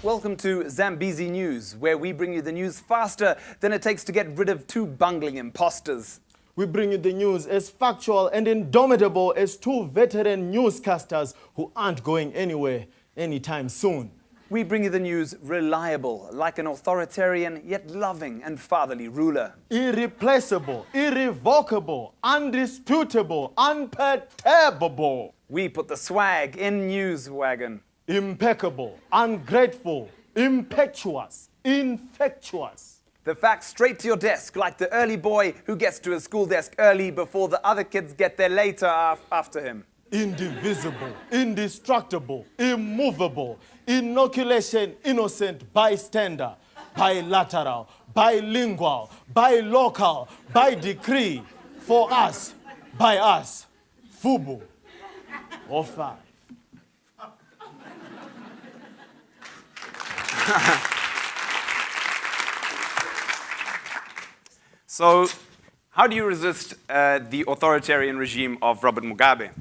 Welcome to Zambezi News, where we bring you the news faster than it takes to get rid of two bungling imposters. We bring you the news as factual and indomitable as two veteran newscasters who aren't going anywhere anytime soon. We bring you the news reliable, like an authoritarian yet loving and fatherly ruler. Irreplaceable, irrevocable, undisputable, unperturbable. We put the swag in news wagon. Impeccable, ungrateful, impetuous, infectious. The facts straight to your desk, like the early boy who gets to his school desk early before the other kids get there later after him. Indivisible, indestructible, immovable, inoculation, innocent, bystander, bilateral, bilingual, bilocal, by decree, for us, by us, FUBU, or five. So, how do you resist the authoritarian regime of Robert Mugabe?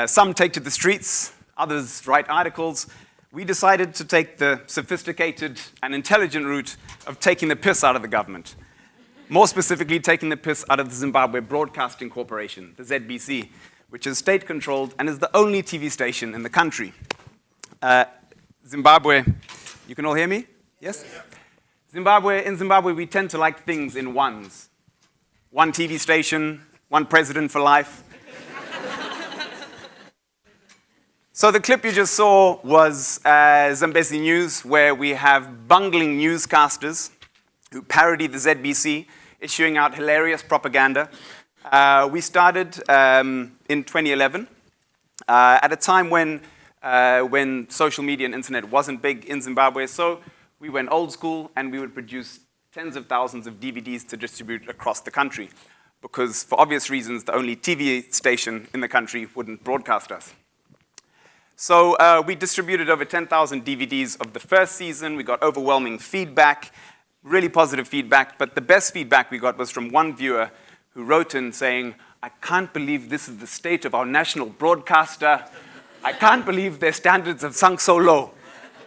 Some take to the streets, others write articles. We decided to take the sophisticated and intelligent route of taking the piss out of the government. More specifically, taking the piss out of the Zimbabwe Broadcasting Corporation, the ZBC, which is state-controlled and is the only TV station in the country. Zimbabwe, you can all hear me? Yes? In Zimbabwe, we tend to like things in ones. One TV station, one president for life. So the clip you just saw was Zambezi News, where we have bungling newscasters who parody the ZBC, issuing out hilarious propaganda. We started in 2011, at a time when social media and internet wasn't big in Zimbabwe, so we went old school and we would produce tens of thousands of DVDs to distribute across the country, because for obvious reasons, the only TV station in the country wouldn't broadcast us. So we distributed over 10,000 DVDs of the first season. We got overwhelming feedback, really positive feedback, but the best feedback we got was from one viewer who wrote in saying, "I can't believe this is the state of our national broadcaster. I can't believe their standards have sunk so low."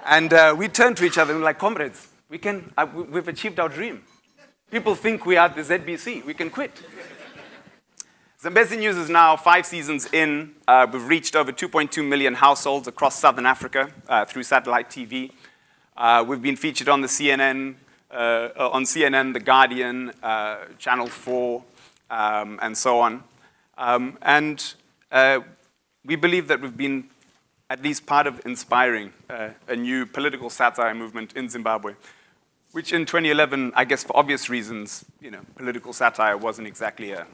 And we turned to each other and were like, "Comrades, we've achieved our dream. People think we are the ZBC. We can quit." Zambezi News is now 5 seasons in. We've reached over 2.2 million households across Southern Africa through satellite TV. We've been featured on the CNN, The Guardian, Channel 4, and so on. We believe that we've been at least part of inspiring a new political satire movement in Zimbabwe, which in 2011, I guess for obvious reasons, political satire wasn't exactly a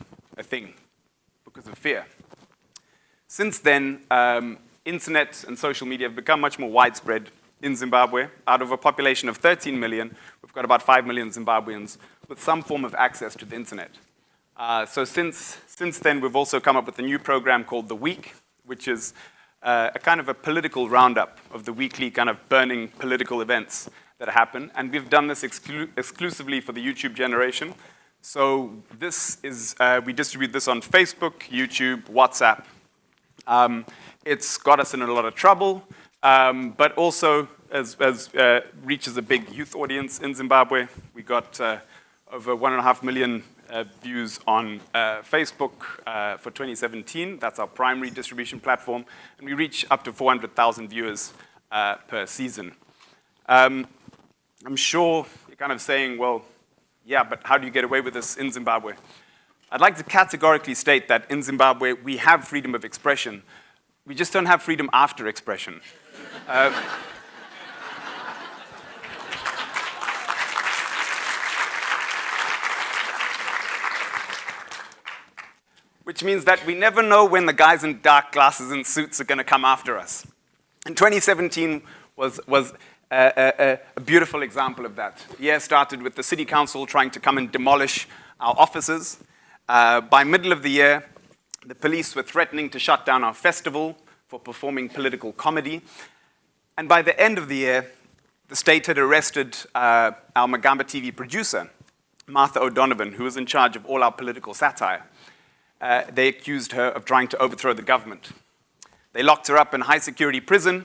thing because of fear. Since then, internet and social media have become much more widespread in Zimbabwe. Out of a population of 13 million, we've got about 5 million Zimbabweans with some form of access to the internet. So since then, we've also come up with a new program called The Week, which is a kind of a political roundup of the weekly kind of burning political events that happen. And we've done this exclusively for the YouTube generation. So this is, we distribute this on Facebook, YouTube, WhatsApp. It's got us in a lot of trouble, but also reaches a big youth audience in Zimbabwe. We got over 1.5 million views on Facebook for 2017. That's our primary distribution platform. And we reach up to 400,000 viewers per season. I'm sure you're kind of saying, well, yeah, but how do you get away with this in Zimbabwe? I'd like to categorically state that in Zimbabwe, we have freedom of expression. We just don't have freedom after expression. Which means that we never know when the guys in dark glasses and suits are going to come after us. And 2017 was a beautiful example of that. The year started with the city council trying to come and demolish our offices. By middle of the year, the police were threatening to shut down our festival for performing political comedy. And by the end of the year, the state had arrested our Magamba TV producer, Martha O'Donovan, who was in charge of all our political satire. They accused her of trying to overthrow the government. They locked her up in high security prison,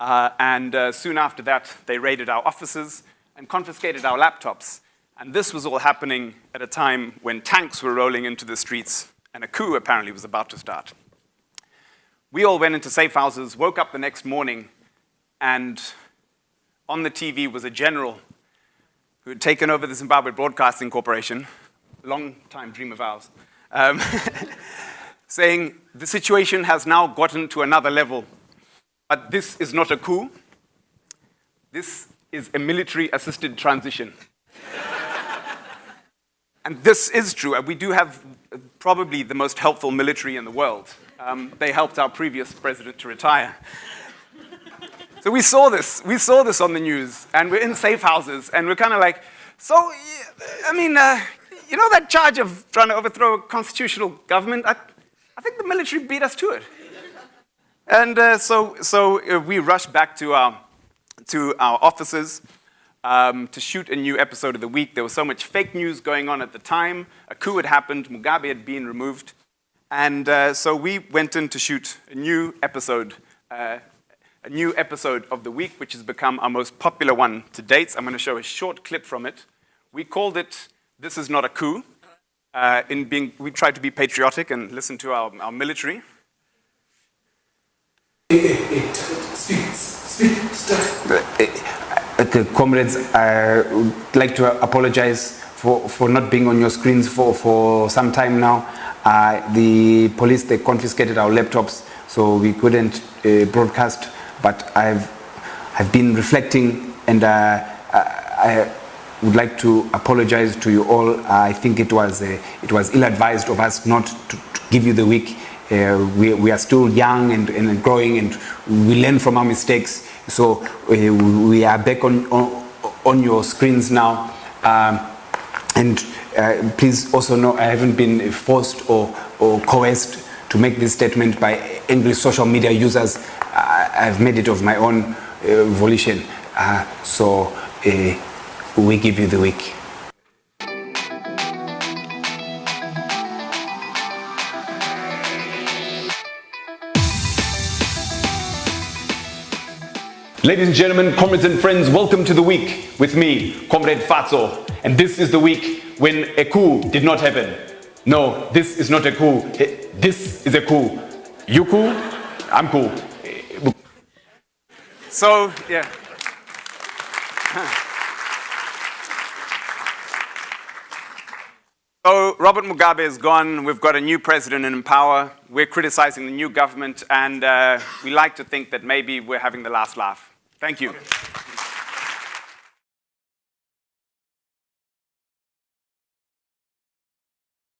Soon after that, they raided our offices and confiscated our laptops. And this was all happening at a time when tanks were rolling into the streets and a coup apparently was about to start. We all went into safe houses, woke up the next morning, and on the TV was a general who had taken over the Zimbabwe Broadcasting Corporation, long-time dream of ours, saying the situation has now gotten to another level, but this is not a coup. This is a military-assisted transition. And this is true. We do have probably the most helpful military in the world. They helped our previous president to retire. So we saw this on the news, and we're in safe houses, and we're kind of like, so, I mean, you know that charge of trying to overthrow a constitutional government? I think the military beat us to it. And so we rushed back to our offices to shoot a new episode of the week. There was so much fake news going on at the time. A coup had happened. Mugabe had been removed. And so we went in to shoot a new episode of the week, which has become our most popular one to date. I'm going to show a short clip from it. We called it "This Is Not a Coup." We tried to be patriotic and listen to our military. Comrades, I would like to apologize for not being on your screens for some time now. The police, they confiscated our laptops, so we couldn't broadcast, but I've been reflecting, and I would like to apologize to you all. I think it was ill-advised of us not to give you the week. We are still young and growing, and we learn from our mistakes. So we are back on your screens now. And please also know I haven't been forced or coerced to make this statement by angry social media users. I've made it of my own volition. So we give you the week. Ladies and gentlemen, comrades and friends, welcome to the week with me, Comrade Fatso. And this is the week when a coup did not happen. No, this is not a coup. This is a coup. You cool? I'm cool. So, yeah. So Robert Mugabe is gone. We've got a new president in power. We're criticizing the new government, and we like to think that maybe we're having the last laugh. Thank you.